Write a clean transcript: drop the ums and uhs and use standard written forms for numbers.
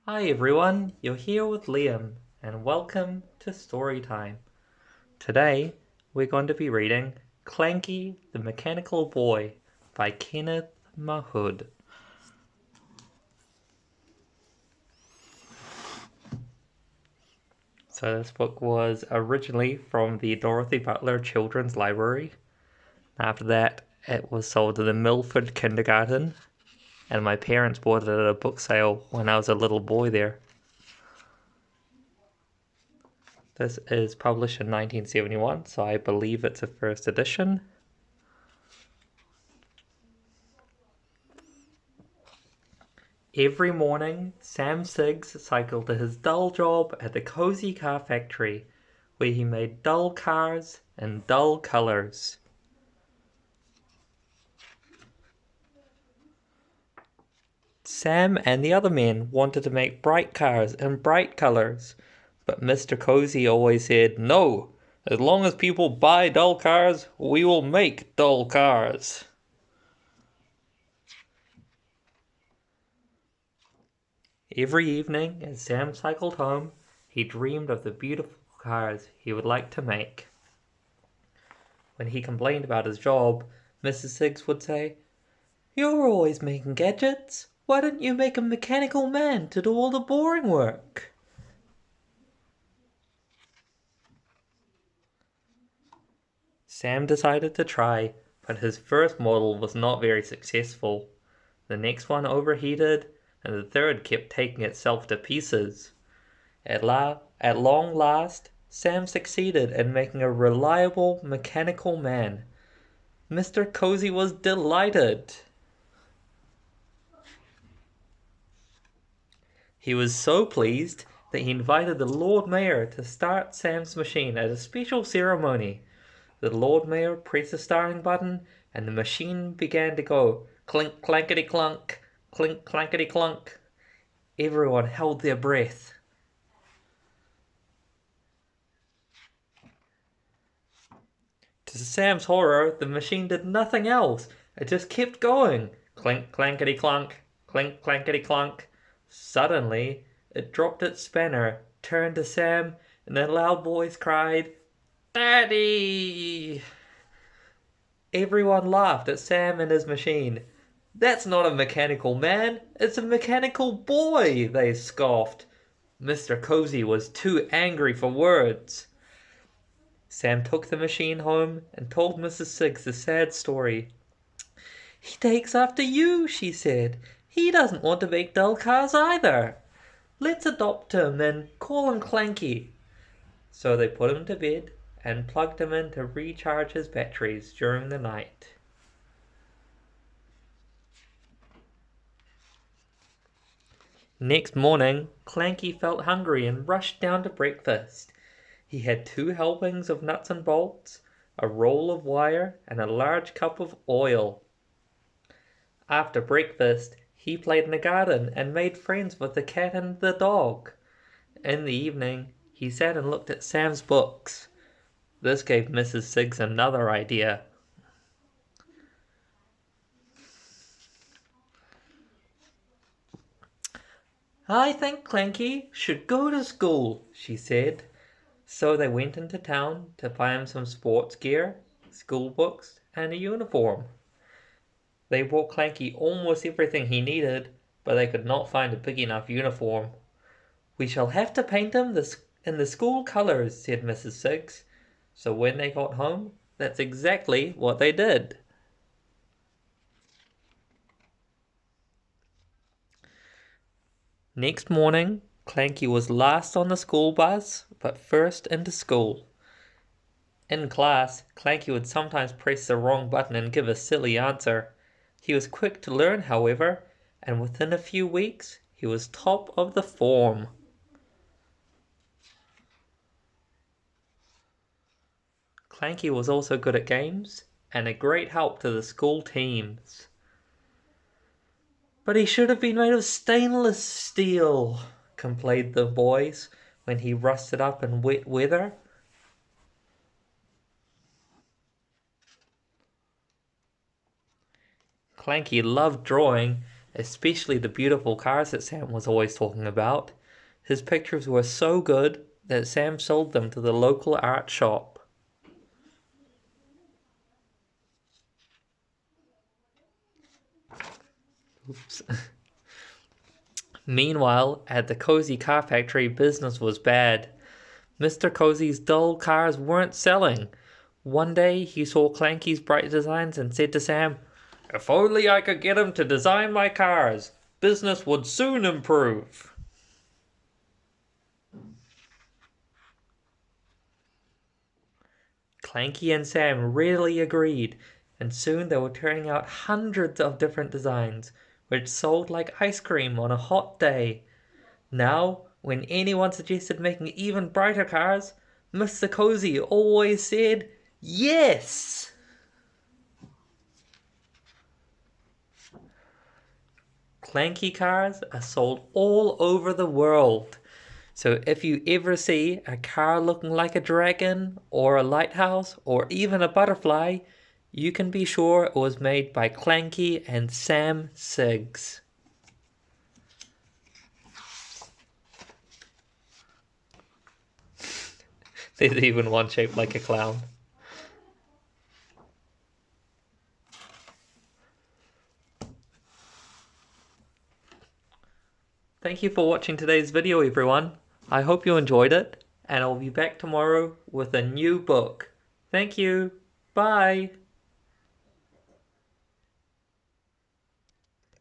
Hi everyone, you're here with Liam, and welcome to Story Time. Today, we're going to be reading Clanky the Mechanical Boy by Kenneth Mahood. So this book was originally from the Dorothy Butler Children's Library. After that, it was sold to the Milford Kindergarten, and my parents bought it at a book sale when I was a little boy there. This is published in 1971, so I believe it's a first edition. Every morning, Sam Siggs cycled to his dull job at the Cozy Car Factory, where he made dull cars in dull colors. Sam and the other men wanted to make bright cars in bright colors, but Mr. Cozy always said, "No, as long as people buy dull cars, we will make dull cars." Every evening, as Sam cycled home, he dreamed of the beautiful cars he would like to make. When he complained about his job, Mrs. Siggs would say, "You're always making gadgets. Why don't you make a mechanical man to do all the boring work?" Sam decided to try, but his first model was not very successful. The next one overheated, and the third kept taking itself to pieces. At long last, Sam succeeded in making a reliable mechanical man. Mr. Cozy was delighted. He was so pleased that he invited the Lord Mayor to start Sam's machine at a special ceremony. The Lord Mayor pressed the starting button, and the machine began to go clink clankety clunk, clink clankety clunk. Everyone held their breath. To Sam's horror, the machine did nothing else. It just kept going. Clink clankety clunk, clink clankety clunk. Suddenly, it dropped its spanner, turned to Sam, and a loud voice cried, "Daddy!" Everyone laughed at Sam and his machine. "That's not a mechanical man, it's a mechanical boy," they scoffed. Mr. Cozy was too angry for words. Sam took the machine home and told Mrs. Siggs the sad story. "He takes after you," she said. "He doesn't want to make dull cars either. Let's adopt him and call him Clanky." So they put him to bed and plugged him in to recharge his batteries during the night. Next morning, Clanky felt hungry and rushed down to breakfast. He had 2 helpings of nuts and bolts, a roll of wire, and a large cup of oil. After breakfast, he played in the garden and made friends with the cat and the dog. In the evening, he sat and looked at Sam's books. This gave Mrs. Siggs another idea. "I think Clanky should go to school," she said. So they went into town to buy him some sports gear, school books, and a uniform. They bought Clanky almost everything he needed, but they could not find a big enough uniform. "We shall have to paint him in the school colors," said Mrs. Siggs. So when they got home, that's exactly what they did. Next morning, Clanky was last on the school bus, but first into school. In class, Clanky would sometimes press the wrong button and give a silly answer. He was quick to learn, however, and within a few weeks, he was top of the form. Clanky was also good at games, and a great help to the school teams. "But he should have been made of stainless steel," complained the boys when he rusted up in wet weather. Clanky loved drawing, especially the beautiful cars that Sam was always talking about. His pictures were so good that Sam sold them to the local art shop. Oops. Meanwhile, at the Cozy Car Factory, business was bad. Mr. Cozy's dull cars weren't selling. One day, he saw Clanky's bright designs and said to Sam, "If only I could get him to design my cars, business would soon improve." Clanky and Sam readily agreed, and soon they were turning out hundreds of different designs, which sold like ice cream on a hot day. Now, when anyone suggested making even brighter cars, Mr. Cozy always said, "Yes!" Clanky cars are sold all over the world. So if you ever see a car looking like a dragon, or a lighthouse, or even a butterfly, you can be sure it was made by Clanky and Sam Siggs. There's even one shaped like a clown. Thank you for watching today's video, everyone. I hope you enjoyed it, and I'll be back tomorrow with a new book. Thank you. Bye.